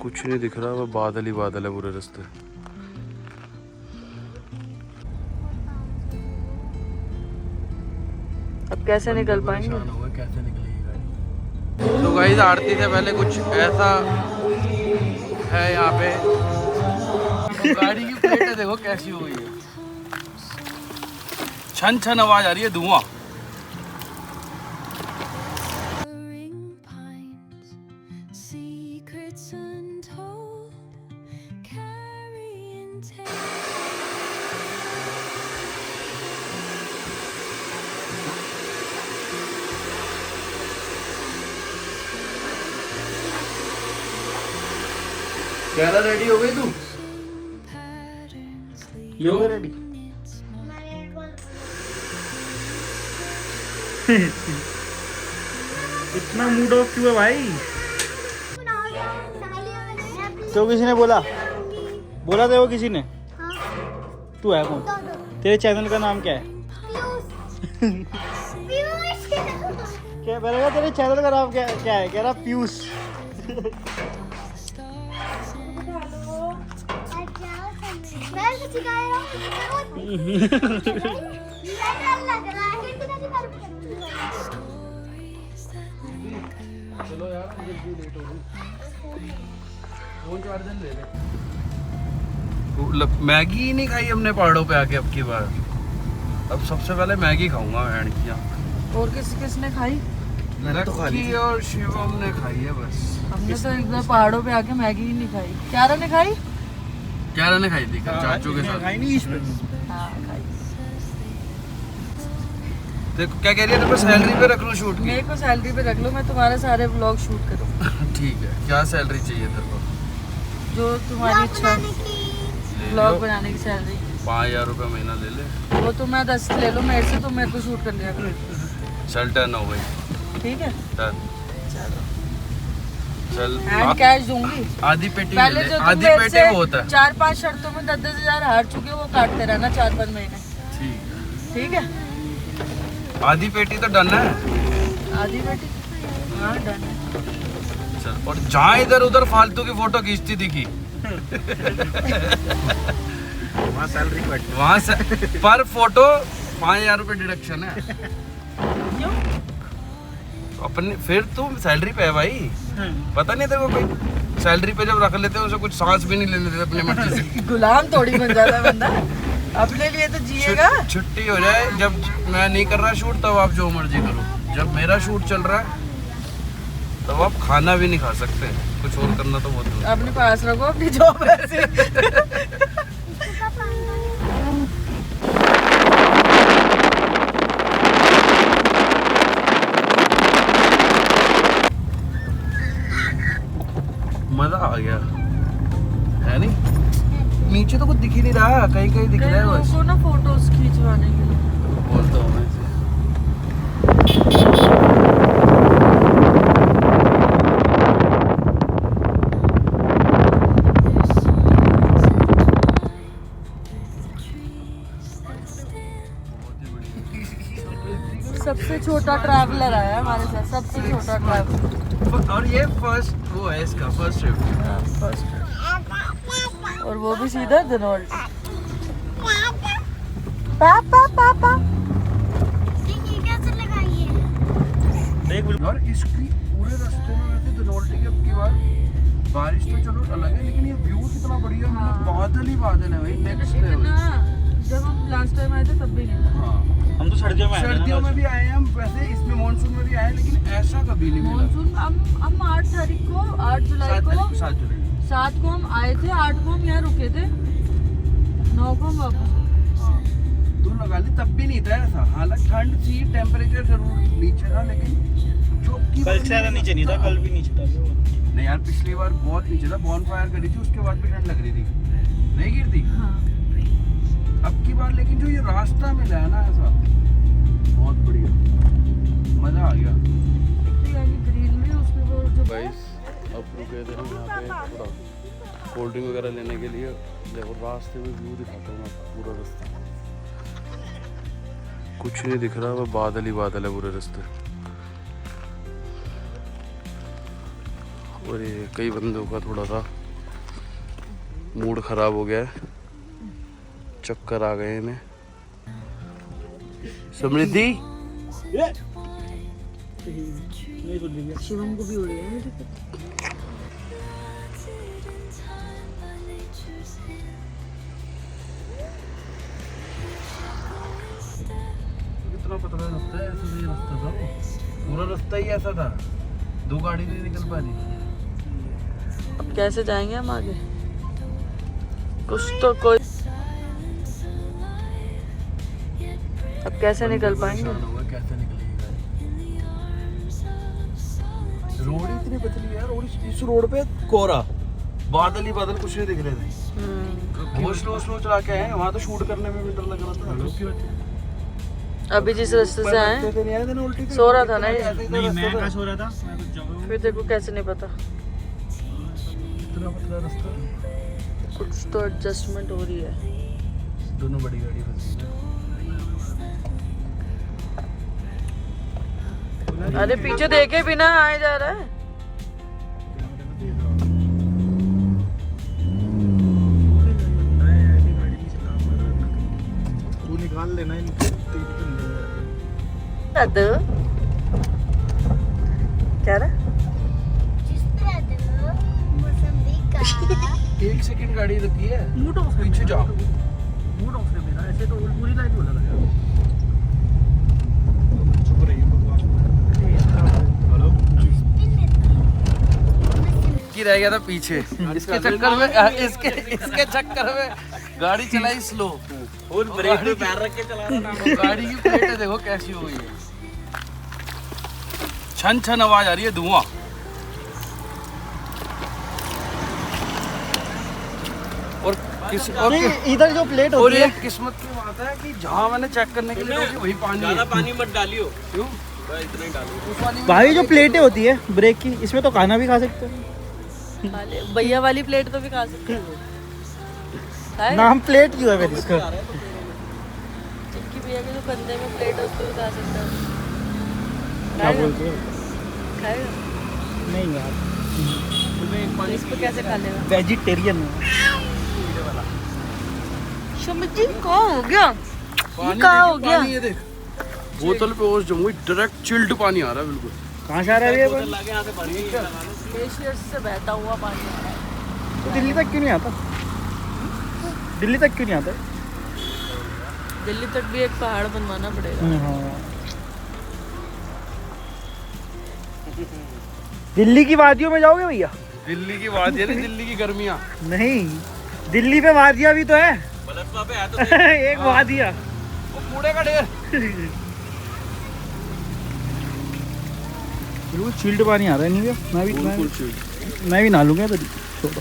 कुछ नहीं दिख रहा, वो बादल ही बादल है पूरे रास्ते। अब कैसे निकल पाएंगे? कैसे निकलेगी गाड़ी? तो गाइस आरती से पहले कुछ ऐसा है यहाँ पे। गाड़ी की प्लेटें देखो कैसी हो गई है, छन छन आवाज आ रही है, धुआं। क्या रेडी हो गई तू? योगा रेडी? इतना मूड ऑफ क्यों है भाई? तो किसी ने बोला था वो किसी ने? तू है कौन? तेरे चैनल का नाम क्या है? क्या बोलेगा? तेरे चैनल का नाम क्या है? कह रहा पीयूष। चलो यार, जल्दी लेट हो गई। फोन चार्जर ले ले। मैगी ही नहीं खाई हमने पहाड़ों पे आके अब की बार। अब सबसे पहले मैगी खाऊंगा बहन की। और किसने खाई? मैंने तो खा ली और शिवम ने खाई है बस। हमने तो एक बार पहाड़ों पे आके मैगी ही नहीं खाई। क्यारा ने खाई? क्यारा ने खाई थी चाचू के साथ। खाई नहीं इसमें? हाँ खाई। देखो क्या कह रही है, तेरे को सैलरी पे रख लूं शूट की? मेरे को सैलरी पे रख लो, मैं तुम्हारे सारे व्लॉग शूट करूँ। ठीक है, क्या सैलरी चाहिए तेरे को? जो तुम्हारी इच्छा, व्लॉग बनाने की सैलरी। 5000 रुपये महीना ले ले। वो तो मैं 10 ले लो मेरे से, तुम मेरे को शूट कर लिया करो। चल टर्न हो गई। ठीक है डन। चल हैंड कैश दूंगी। आधी पेटी पहले ले जो ले। तुम आधी मेरे पेटी से वो होता है। 4-5 शर्तों में 10-10 हजार हार चुके हो, वो काटते रहना 4-5 महीने। ठीक है है, आधी पेटी तो डन है। आधी बेटी? हाँ डन है। चल, और जहाँ इधर उधर फालतू की फोटो खींचती दिखी वहाँ सैलरी कट। वहाँ से पर फोटो 5000 रुपये डिडक्शन है। क्यों? अपने फिर तुम सैलरी पे है भाई। पता नहीं तेरे को कोई सैलरी पे जब रख लेते हैं उसे कुछ सांस भी नहीं लेने देते अपने मर्जी से। गुलाम थोड़ी बन जाता है बंदा, अपने लिए तो जिएगा। छुट्टी हो जाए, जब मैं नहीं कर रहा शूट तब आप जो मर्जी करो। जब मेरा शूट चल रहा है तब आप खाना भी नहीं खा सकते, कुछ और करना तो बहुत दूर। अपने पास रखो अपनी जॉब ऐसे। मजा आ गया है नहीं? नीचे तो कुछ दिख ही नहीं रहा, कहीं कहीं दिख रहा है बस। को ना फोटोज खींचवाने के लिए बोलता हूँ मैं इसे। सबसे छोटा ट्रैवलर आया हमारे साथ, सबसे छोटा ट्रैवलर। और ये फर्स्ट वो है इसका फर्स्ट ट्रिप। फर्स्ट, और वो भी सीधा धनौल्टी। पापा पापा देख यार, इसकी पूरे रास्ते में वैसे धनौल्टी की अब की बार बारिश तो चलो अलग है, लेकिन ये व्यू कितना बढ़िया है। बादल ही बादल है भाई, नेक्स्ट लेवल। जब हम लास्ट टाइम आए थे तब भी नहीं। हाँ, हम तो सर्दियों में सर्दियों में भी आए हैं हम, वैसे इसमें मानसून में भी आए हैं, लेकिन ऐसा कभी नहीं मिला। मानसून हम 8 तारीख को, 8 जुलाई को, 7 जुलाई 7 को हम आए थे, 8 को हम यहाँ रुके थे, 9 को हम वापस। तो लगा ली तब भी नहीं था ऐसा। हालांकि ठंड थी, टेम्परेचर जरूर नीचे था, लेकिन जो की कल से ज़्यादा नीचे नहीं था, कल भी नीचे था। नहीं यार, पिछली बार बहुत नीचे था। बॉन फायर करी थी, उसके बाद भी ठंड लग रही थी, नहीं गिरती। हाँ। अब की बार लेकिन जो ये रास्ता मिला है ना ऐसा, बहुत बढ़िया, मजा आ गया। ग्रीनरी उसके ऊपर जो गाइस अब रुके थे हम यहाँ पे थोड़ा कोल्ड ड्रिंक वगैरह लेने के लिए। देखो रास्ते में व्यू दिखाता हूँ मैं, पूरा रास्ता कुछ नहीं दिख रहा, वो बादल ही बादल है पूरे रास्ते। और ये कई बंदों का थोड़ा सा मूड खराब हो गया है, चक्कर आ गए इन्हें। समृद्धि शिवम को भी हो रही है। इतना पतला रास्ता है, ऐसा नहीं रास्ता था, पूरा रास्ता ही ऐसा था, 2 गाड़ी नहीं निकल पा रही। अब कैसे जाएंगे हम आगे? कुछ तो कोई अब कैसे निकल पाएंगे? कैसे निकलेगी रोड इतनी पतली है, रोड इस रोड पे कोहरा, बादल ही बादल, कुछ नहीं दिख रहे थे। बहुत स्लो चला के आए, वहाँ तो शूट करने में भी डर लग रहा था। अभी जिस रास्ते से आए सो रहा था ना ये, नहीं मैं कहाँ सो रहा था, फिर देखो कैसे नहीं पता। इतना पतला रास्ता, कुछ तो एडजस्टमेंट हो रही है। दोनों बड़ी गाड़ी फंसी है। अरे पीछे देखे बिना आए जा रहा है। तू निकाल लेना क्या रहा? एक सेकंड गाड़ी रुकी है, पीछे जाओ। मूड ऑफ है मेरा, ऐसे तो पूरी लाइन बोला था। चुप रहिए बकवास। हेलो की रह गया था पीछे, इसके चक्कर में इसके चक्कर में गाड़ी चलाई स्लो, और ब्रेक पे पैर रख के चला रहा था। गाड़ी की प्लेटें देखो कैसी हो गई है, छन छन आवाज आ रही है, धुआं। और इधर जो प्लेट और होती ये है, किस्मत की बात है कि जहाँ मैंने चेक करने के लिए रोकी वही पानी है। पानी मत डालियो, क्यों? इतना ही डालो। उस वाली में भाई जो प्लेटें होती है ब्रेक की, इसमें तो खाना भी खा सकते हो। भैया वाली प्लेट तो भी खा सकते हो। खाएगा? नाम प्लेट क्यों है फिर इसका? चिक्की भैया के जो कंधे में प्लेट होती है खा सकते हो। क्या बोलते हो? खाएगा? नहीं यार, इस पे कैसे खा लेगा? वेजिटेरियन है। सुमित जी कहाँ हो गया? पानी कहाँ हो देखिए, गया? पानी ये देख, बोतल पे ओस जमूई, डायरेक्ट चिल्ड पानी आ रहा है बिल्कुल। कहाँ से आ रहा है ये? लाके यहाँ से पानी ग्लेशियर से बहता हुआ पानी आ रहा है। तो दिल्ली तक क्यों नहीं आता? दिल्ली तक क्यों नहीं आता? दिल्ली तक भी एक पहाड़ बनवाना पड़ेगा। हाँ। दिल्ली की वादियों में जाओगे भैया? दिल्ली की बात है, दिल्ली की गर्मियाँ। नहीं, दिल्ली पे वादियाँ भी तो है। बलसपा पे है तो एक वादिया। वो कूड़े का ढेर। बिल्कुल चिल्ड पानी आ रहा है। नहीं भैया, बिल्कुल चिल्ड। मैं भी नहा लूंगा तो छोड़ो।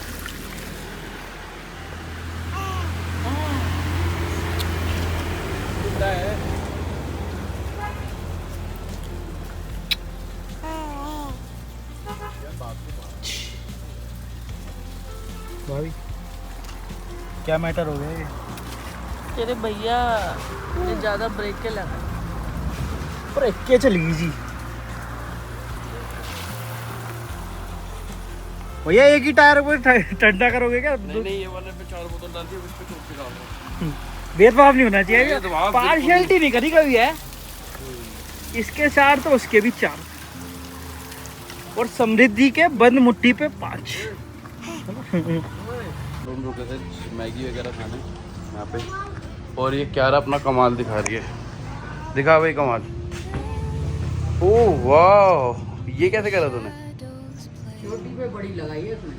भाभी क्या मैटर हो गया ये? तेरे भैया ने ज्यादा ब्रेक के लगा। पर क्या चलेगी जी भैया, एक ही टायर को ठंडा करोगे क्या? नहीं, ये वाले पे 4 बोतल डाल दी, उस पे चौक के डाल दो। भेदभाव नहीं होना चाहिए, भेदभाव पार्शियलिटी नहीं करी कभी है। इसके 4 तो उसके भी 4, और समृद्धि के बंद मुट्ठी पे 5। हम रुके थे मैगी वगैरह खाने यहाँ पे, और ये क्यारा अपना कमाल दिखा रही है। दिखा भाई कमाल। ओह वाह, ये कैसे करा तूने? छोटी पे बड़ी लगाई है तूने।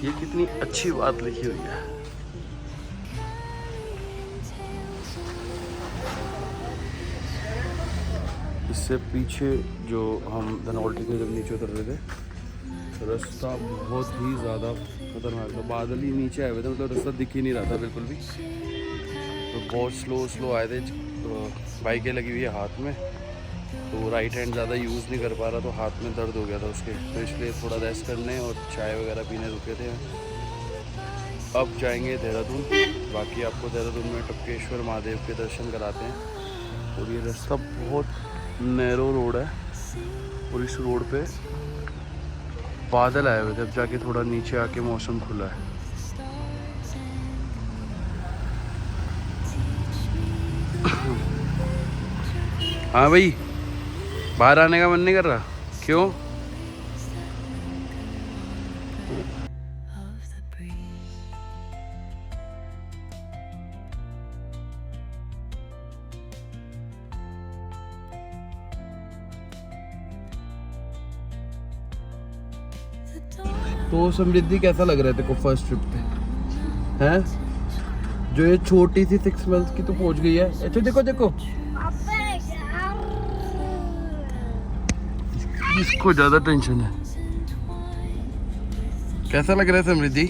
ये कितनी अच्छी बात लिखी हुई है। इससे पीछे जो हम धनौल्टी के जब नीचे उतर रहे थे, रास्ता बहुत ही ज़्यादा खतरनाक था। बादल ही नीचे आए हुए थे, मतलब रास्ता दिख ही नहीं रहा था बिल्कुल भी। तो बहुत स्लो आए थे। तो बाइकें लगी हुई है हाथ में, तो राइट हैंड ज़्यादा यूज़ नहीं कर पा रहा, तो हाथ में दर्द हो गया था उसके, तो इसलिए थोड़ा रेस्ट करने और चाय वगैरह पीने रुके थे। अब जाएंगे देहरादून। बाकी आपको देहरादून में टपकेश्वर महादेव के दर्शन कराते हैं। और ये रास्ता बहुत नैरो रोड है और इस रोड पे बादल आए हुए थे। अब जाके थोड़ा नीचे आके मौसम खुला है। हाँ भाई, बाहर आने का मन नहीं कर रहा? क्यों? तो समृद्धि कैसा लग रहा है तेरे को फर्स्ट ट्रिप पे? हैं? जो ये छोटी सी 6 मंथ्स की तो पहुंच गई है। अच्छा देखो देखो, इसको ज्यादा टेंशन है। कैसा लग रहा है समृद्धि?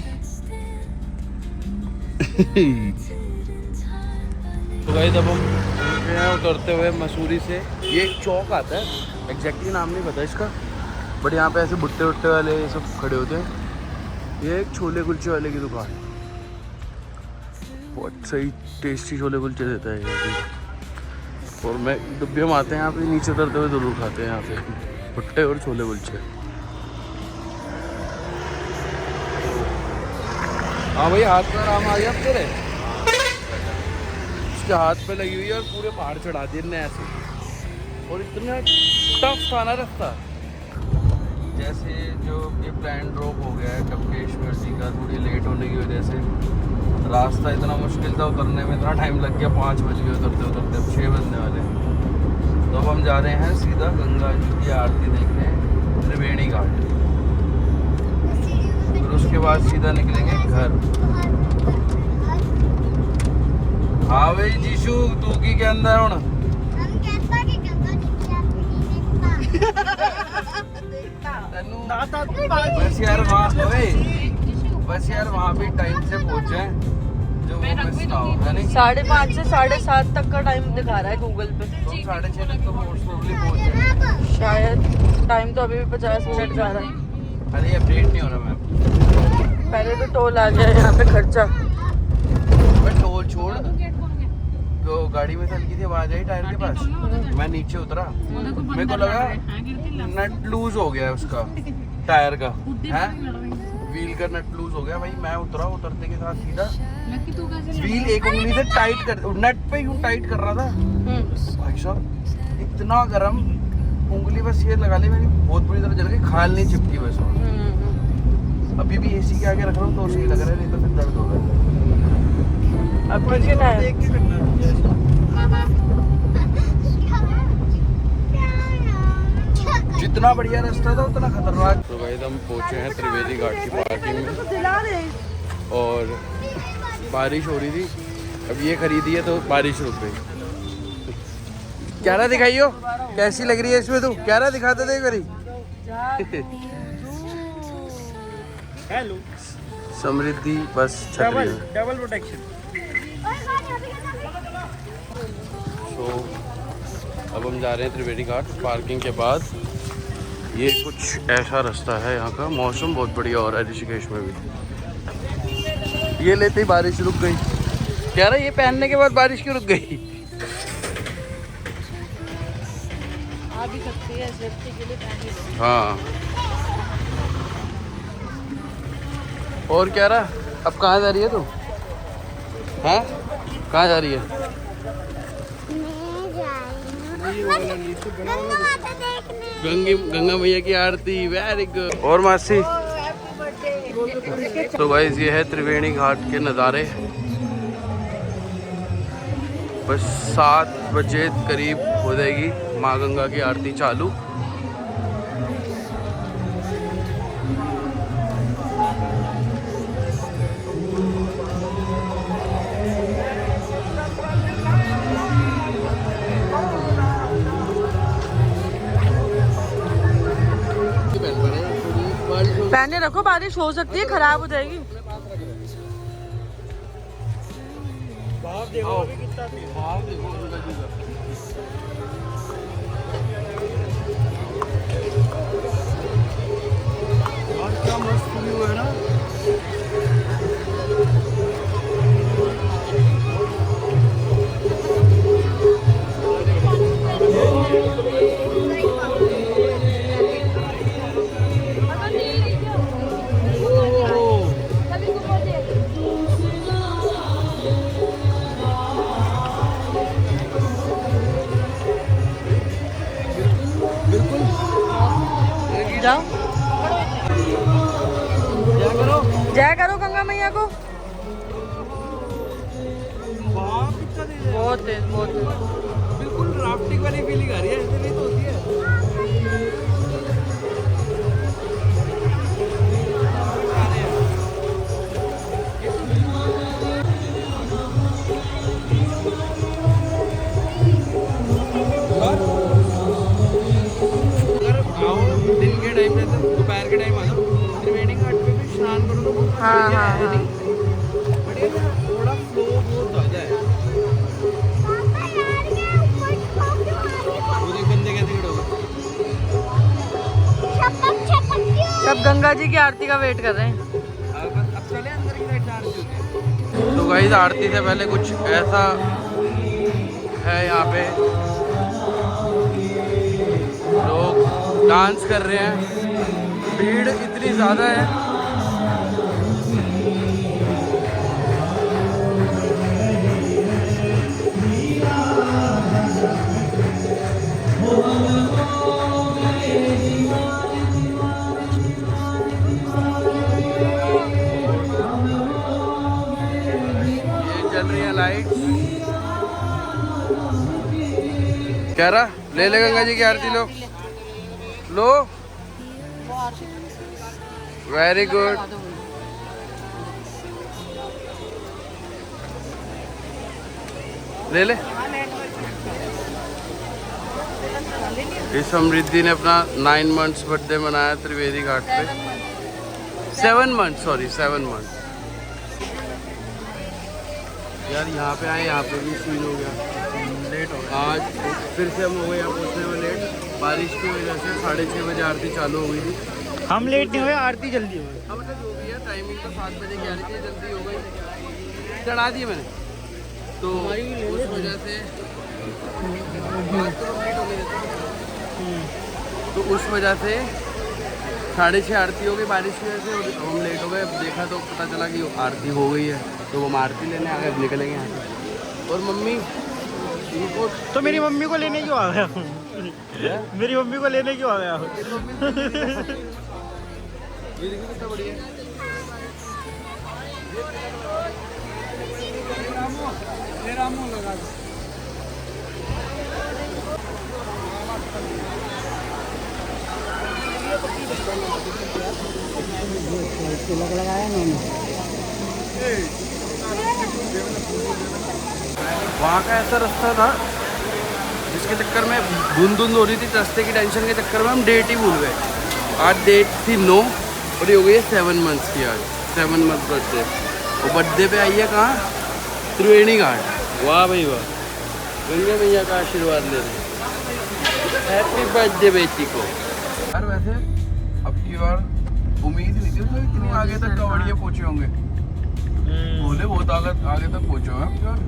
तो गाइस अब हम उतरते हुए मसूरी से, ये एक चौक आता है, एग्जैक्टली नाम नहीं पता इसका, बट यहाँ पे ऐसे भुट्टे वुट्टे वाले ये सब खड़े होते हैं। ये एक छोले कुलचे वाले की दुकान है, बहुत सही टेस्टी छोले कुलचे देता है ये। और मैं डब्बे में आते हैं यहाँ पे, नीचे उतरते हुए जरूर खाते हैं यहाँ पे भुट्टे और छोले कुलचे। हाँ भाई, हाथ में आराम आ गया अब तेरे। उसके हाथ पे लगी हुई है और पूरे पहाड़ चढ़ा दिए ने ऐसे। और इतना टफ था ना रास्ता, जैसे जो ये प्लान ड्रॉप हो गया है टपकेश्वर जी का थोड़ी लेट होने की वजह से, रास्ता इतना मुश्किल था, उतरने में इतना टाइम लग गया। 5 बज गए उतरते उतरते, अब 6 बजने वाले। तो अब हम जा रहे हैं सीधा गंगा जी की आरती देखने त्रिवेणी घाट, और उसके बाद सीधा निकलेंगे घर। हाँ भाई जीशू, तू की क्या अंदर होना? बस यार वहाँ भी टाइम से पहुँचे, जो वो मिस ना हो, है नहीं? 5:30 से 7:30 तक का टाइम दिखा रहा है गूगल पे। तो 6:30 तक तो मोस्ट प्रोबेबली पहुँच जाए शायद। टाइम तो अभी भी 50 मिनट जा रहा है। अरे अपडेट नहीं हो रहा मैम। पहले तो टोल आ गया यहाँ पे खर्चा। मैं टोल छोड़, तो गाड़ी में हल्की सी आवाज आई टायर के पास, मैं नीचे उतरा, मेरे को लगा नट लूज हो गया है उसका, टायर का है, व्हील का नट लूज हो गया। भाई मैं उतरा, उतरते के साथ सीधा व्हील एक उंगली से टाइट कर, नट पे यूं टाइट कर रहा था। भाई साहब इतना गर्म, उंगली बस ये लगा ली मेरी, बहुत बुरी तरह जल गई, खाल नहीं चिपकी बस। अभी भी एसी के आगे रख रहा हूँ तो सही लग रहा है, नहीं तो फिर दर्द हो रहा है। अब कितना है? जितना बढ़िया रास्ता था उतना खतरनाक। तो भाई हम पहुंचे हैं त्रिवेणी घाट की पार्किंग में, और बारिश हो रही थी। अब ये खरीदी है तो बारिश रुक गई। क्या रहा दिखाइयो, कैसी लग रही है इसमें? तू क्या रहा दिखाते थे करी। हेलो समृद्धि बस छतरी है। Double protection. तो अब हम जा रहे हैं त्रिवेणी घाट। पार्किंग के बाद ये कुछ ऐसा रास्ता है यहाँ का। मौसम बहुत बढ़िया हो रहा है ऋषिकेश में भी। ये लेते ही बारिश रुक गई। कह रहा है ये पहनने के बाद बारिश क्यों रुक गई? आ भी सकती है, सेफ्टी के लिए पहन। हाँ, और क्या रहा? अब कहाँ जा रही है तू? हैं? कहाँ जा रही है? गंगा मैया की आरती। Very good. और मासी, तो गाइस ये है त्रिवेणी घाट के नज़ारे। बस 7 बजे करीब हो जाएगी माँ गंगा की आरती चालू। पहने रखो, बारिश हो सकती है, खराब हो जाएगी। क्या मस्त व्यू है ना। जाओ क्या करो जय करो गंगा मैया को। वहाँ कितना तेज है। बहुत तेज बहुत तेज। बिल्कुल राफ्टिंग वाली फीलिंग आ रही है, ऐसे नहीं तो होती है। अगर आओ दिन के टाइम पे, तो दोपहर के टाइम आ जाओ, त्रिवेणी घाट पे भी स्नान करो तो बहुत हाँ, बढ़िया हाँ, है, हाँ। नहीं? बढ़िया ना, थोड़ा फ्लो बहुत ज़्यादा है। वो देख बंदे कैसे खड़े हो गए। सब गंगा जी की आरती का वेट कर रहे हैं। अब चले अंदर की साइड आरती होती है। तो गाइस आरती से पहले कुछ ऐसा है यहाँ पे, लोग डांस कर रहे हैं, भीड़ इतनी ज़्यादा है। ये चल रही है लाइट। कह रहा ले ले गंगा जी की आरती लो लो। Very good. ले ले। इस समृद्धि ने अपना 9 months बर्थडे मनाया त्रिवेदी घाट पे। 7 months, सॉरी 7 months। यार यहाँ पे आए, यहाँ पे भी सीन हो गया, लेट हो गया। आज फिर से हम हो गए यहाँ पहुँचने में लेट, बारिश की वजह से 6:30 बजे आरती चालू हो गई थी। हम लेट नहीं हुए, आरती जल्दी हुई। अब मतलब जो भी है टाइमिंग तो 7 बजे की आ रही थी, जल्दी हो गई, चढ़ा दी मैंने तो उस वजह से से 6:30 आरती हो गई बारिश की वजह से, हम लेट हो गए। अब देखा तो पता चला कि आरती हो गई है, तो हम आरती लेने आगे अब निकलेंगे यहाँ से। और मम्मी इनको तो मेरी मम्मी को लेने क्यों आ गया हूँ? मेरी मम्मी को लेने क्यों आ गया हूँ? ये देखिए कितना बढ़िया है। वहाँ का ऐसा रास्ता था जिसके चक्कर में धुंध हो रही थी, रास्ते की टेंशन के चक्कर में हम डेट ही भूल गए। आज डेट थी 9 और ये हो गई है 7 months की। आज 7 month बर्थडे, और बर्थडे पे आई है कहाँ? त्रिवेणी घाट। वाह भाई वाह, गंगा मैया का आशीर्वाद ले रहे। हैप्पी बर्थडे बेटी को। यार वैसे अब की बार उम्मीद नहीं थी तो इतनी आगे तक कावड़िया पहुँचे होंगे। बोले बहुत आगे तक पहुँचे हैं यार।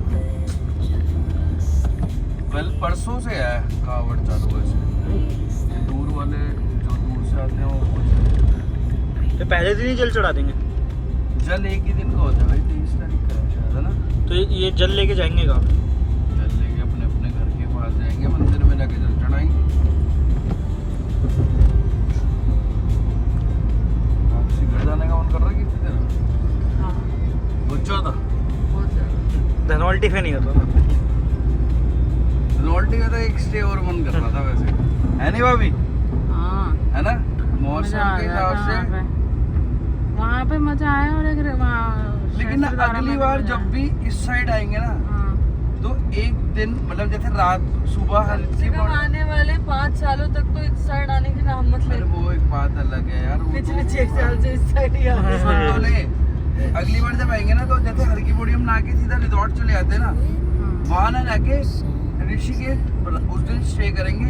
कल परसों से है कावड़ चालू वैसे, दूर वाले जो दूर से आते हैं वो पहुँचे। तो पहले दिन ही जल चढ़ा देंगे। जल एक ही दिन का होता है भाई, 23 तारीख का है शायद, है ना? तो ये जल लेके जाएंगे कहाँ? जल लेके अपने अपने घर के पास जाएंगे, मंदिर में जाके जल चढ़ाएंगे। आपसे घर जाने का मन कर रहा है कितनी देर? हाँ बहुत ज़्यादा। बहुत ज्यादा। धनौल्टी पे नहीं होता ना। लौटने का तो एक स्टे और मन कर रहा था वैसे, है नहीं भाभी? हाँ है ना? मौसम के हिसाब से। वहाँ पे मजा आया। और एक वहाँ लेकिन ना अगली बार जब भी इस साइड आएंगे ना, तो एक दिन मतलब जैसे रात सुबह हल्की आने वाले 5 सालों तक तो इस साइड आने की ना हिम्मत ले। वो एक बात अलग है यार। पिछले 6 साल से इस साइड ही आ रहे हैं। तो ले अगली बार जब आएंगे ना, तो जैसे हर की बोड़ी हम ना के सीधा रिजॉर्ट चले जाते हैं ना, वहाँ ना जाके ऋषिकेश उस दिन स्टे करेंगे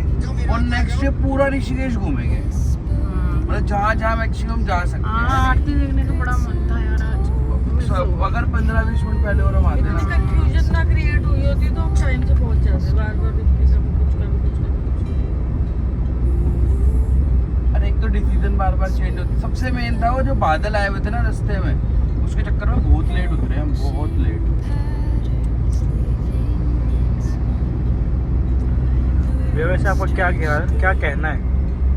और नेक्स्ट डे पूरा ऋषिकेश घूमेंगे। मतलब जहाँ जहाँ मैक्सिमम जा सकते हैं। आरती देखने का बड़ा मन था यार आज। अगर 15-20 मिनट पहले और हम आते इतनी ना, कंफ्यूजन ना क्रिएट हुई होती तो हम टाइम से पहुंच जाते। बार बार रुक के कभी कुछ अरे एक तो डिसीजन बार बार चेंज होती। सबसे मेन था वो जो बादल आए हुए थे ना रास्ते में, उसके चक्कर में बहुत लेट उतरे हम, बहुत लेट। वैसे आपको क्या कहना है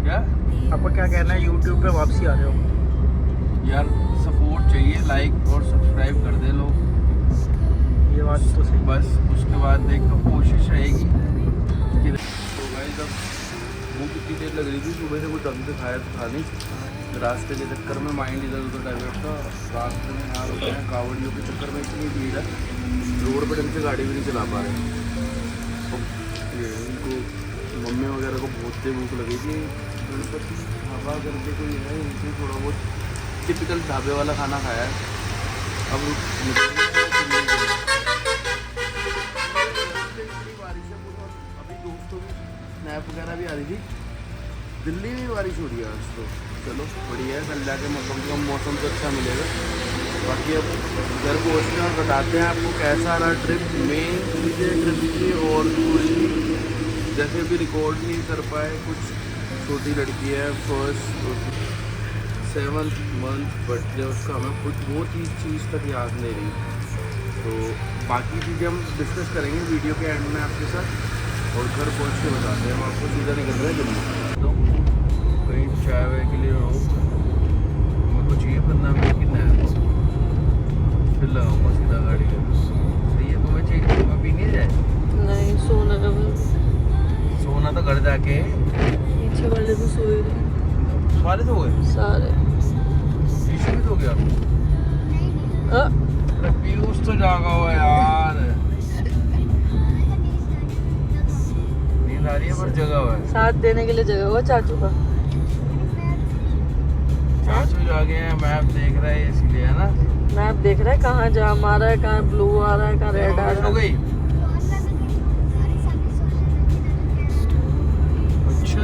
क्या आपका क्या कहना है, यूट्यूब पे वापसी आ रहे हो? यार सपोर्ट चाहिए, लाइक और सब्सक्राइब कर दे लोग, ये बात तो सही। बस उसके बाद देख तो कोशिश रहेगी कि तो भाई जब भूख कितनी देर लग रही थी, सुबह से कुछ ढंग से खाया तो खा नहीं, रास्ते के चक्कर में माइंड इधर उधर डाइवर्ट था, रास्ते में यहाँ रुके हैं, कावड़ियों के चक्कर में इतनी भीड़ है, रोड पर ढंग से गाड़ी भी नहीं चला पा रहे। तो ये उनको मम्मी वगैरह को बहुत देर भूख लगी थी, गणपति ढाबा करके कोई है, इनसे थोड़ा बहुत टिपिकल ढाबे वाला खाना खाया है। अब बारिश है, अभी दोस्तों की स्नैप वगैरह भी आ रही थी, दिल्ली में बारिश हो रही है आज तो। चलो बढ़िया है, कल जाके मौसम तो अच्छा मिलेगा। बाकी अब घर पहुँचते हैं और बताते हैं आपको कैसा रहा ट्रिप, मेन चीज़ें ट्रिप की और पूरी, जैसे भी रिकॉर्ड नहीं कर पाए, कुछ छोटी लड़की है, फर्स्ट 7th मंथ बर्थडे उसका, हमें कुछ वो चीज़ तक याद नहीं रही। तो बाकी चीज़ें हम डिस्कस करेंगे वीडियो के एंड में आपके साथ, और घर पहुंच के बताते हैं हम आपको। सीधा निकल रहे हैं जल्दी, तो कहीं चाय वाय के लिए रहो, मेरे को चाहिए 15 मिनट की नैप, फिर लगाऊंगा सीधा गाड़ी में। सही है, तुम्हें चाहिए? तुम्हें पीनी जाए? नहीं सोना का भी, सोना तो घर जाके, पीछे वाले भी सोए रहे सारे तो गए, सारे। पीछे भी तो गया, पीयूष तो जागा हुआ यार, नींद आ रही है पर जगा हुआ है। साथ देने के लिए जगह हुआ चाचू का। चाचू जागे हैं, मैप देख रहा है इसीलिए, है ना? मैप देख रहा है कहाँ जाम आ रहा है, कहाँ ब्लू आ रहा है, कहाँ रेड आ रहा हो है। गई। अच्छा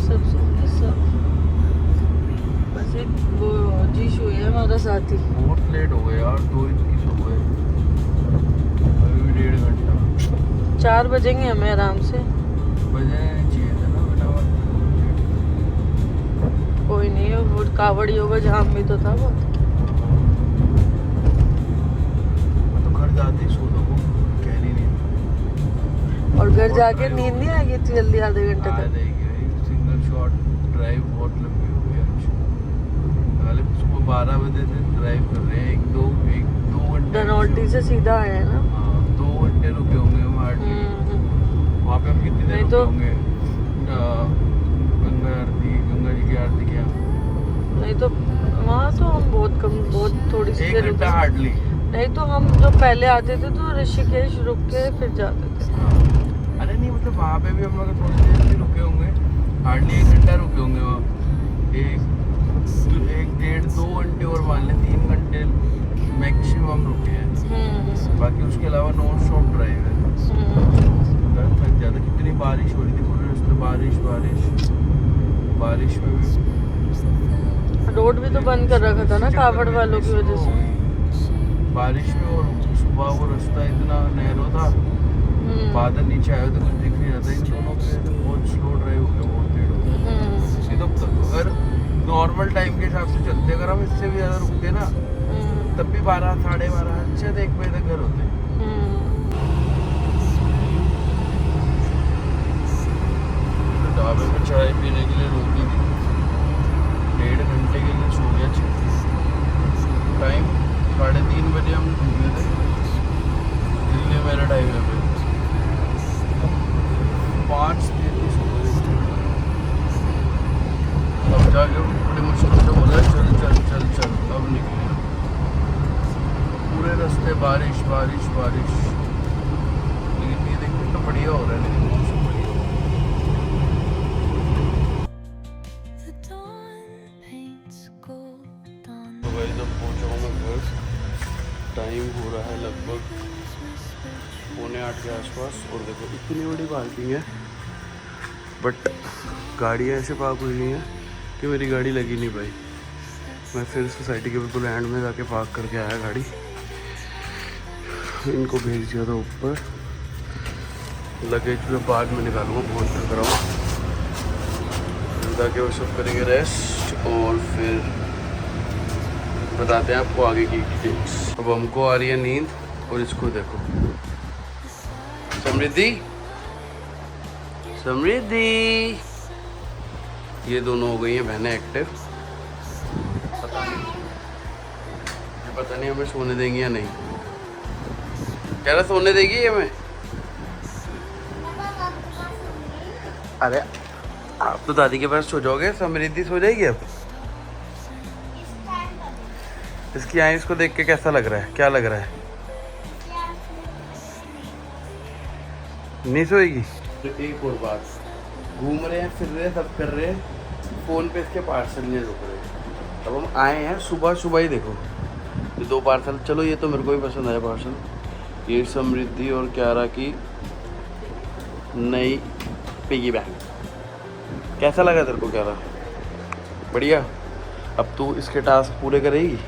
सब बस एक वो जीशु है हमारा साथी। बहुत लेट हो गए यार, 2 ही तो हो गए, अभी भी 1.5 घंटा। 4 बजेंगे हमें आराम से। बजे चाहिए था ना बेटा, कोई नहीं है, वो कावड़ियों का जाम भी तो था बहुत। मैं तो घर जाते ही सो जाऊँ, कह नहीं। और घर जाके नींद नहीं आएगी इतनी जल्दी आधे घंटे आ तक। जाएगी, सिंगल शॉट ड्राइव बहुत लंबी हो गई आज। पहले सुबह 12 बजे से ड्राइव कर रहे हैं, 1-2 घंटे। धनौल्टी से सीधा आए हैं ना। हाँ, 2 घंटे रुके होंगे हम हार्डली। वहाँ पे हम कितनी देर नहीं रुके तो- होंगे? गंगा जी की आरती के यहाँ नहीं तो वहाँ तो हम बहुत थोड़ी सी 1 देर घंटा रुके। हार्डली। नहीं तो हम जो पहले आते थे तो ऋषिकेश रुक के फिर जाते थे। अरे नहीं, मतलब वहाँ पे भी हम लोग थोड़ी देर भी रुके होंगे, हार्डली 1 घंटा रुके होंगे वहाँ। 1-1.5-2 घंटे और मान लें, 3 घंटे मैक्सिमम रुके हैं। बाकी उसके अलावा नॉन स्टॉप ड्राइव है। थक जाता। कितनी बारिश हो रही थी पूरे रास्ते, बारिश में भी रोड भी तो बंद कर रखा था ना कावड़ वालों की वजह से। बारिश में, और सुबह वो रास्ता इतना नैरो था, बादल नीचे आए थे, कुछ दिख नहीं रहा था। इन दोनों के बहुत स्लो ड्राइव हो गया, बहुत लेट हो गया। ये तो अगर नॉर्मल टाइम के हिसाब से चलते, अगर हम इससे भी ज़्यादा रुकते ना, तब भी 12, 12:30, अच्छे से 1 बजे तक घर होते। ढाबे में चाय पीने के लिए रोकी थी, 1.5 घंटे के लिए सो गया। टाइम 3:30 बजे हम घूमे थे दिल्ली मेरठ हाईवे पे, 5:33 हो गए। अब जाके बड़ी मुश्किल से बोला चल अब निकले। पूरे रास्ते बारिश, लेकिन ये देखने तो बढ़िया हो रहा है, लेकिन मौसम बढ़िया हो रहा है। तो भाई जब पहुँचा हूँ मैं घर, टाइम हो रहा है लगभग 7:45 के आसपास, और देखो इतनी बड़ी पार्किंग है, बट गाड़ियाँ ऐसे पार्क हुई नहीं है कि मेरी गाड़ी लगी नहीं पाई। मैं फिर सोसाइटी के बिल्कुल एंड में जाके पार्क करके आया गाड़ी, इनको भेज दिया था ऊपर। लगेज में बाद में निकालूंगा, बहुत थक रहा हूँ, जाके वो सब करेंगे रेस्ट, और फिर बताते हैं आपको आगे की डिटेल्स। अब हमको आ रही है नींद, और इसको देखो, समृद्धि ये दोनों हो गई हैं बहनें एक्टिव। पता नहीं हमें सोने देंगी या नहीं। कह रहा सोने देगी ये हमें? अरे आप तो दादी के पास सो जाओगे, समृद्धि सो जाएगी अब। इसकी आईज को देख के कैसा लग रहा है, क्या लग रहा है? नहीं सोएगी। तो एक और बात, घूम रहे हैं, फिर रहे, सब कर रहे हैं, फ़ोन पे इसके पार्सल नहीं रुक रहे। अब हम आए हैं सुबह सुबह ही, देखो ये 2 पार्सल। चलो ये तो मेरे को भी पसंद आया पार्सल। ये समृद्धि और क्यारा की नई पिगी बैंक। कैसा लगा तेरे को क्यारा? बढ़िया। अब तू इसके टास्क पूरे करेगी?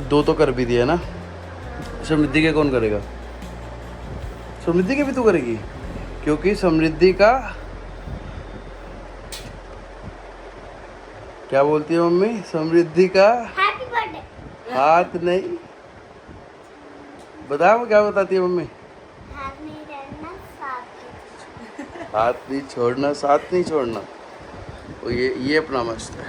2 तो कर भी दिया ना। समृद्धि के कौन करेगा? समृद्धि के भी तू करेगी, क्योंकि समृद्धि का क्या बोलती है मम्मी? समृद्धि का हैप्पी बर्थडे। हाथ नहीं, बताओ क्या बताती है मम्मी? हाथ नहीं रहना, साथ हाथ नहीं छोड़ना, साथ नहीं छोड़ना। और ये अपना मस्त है।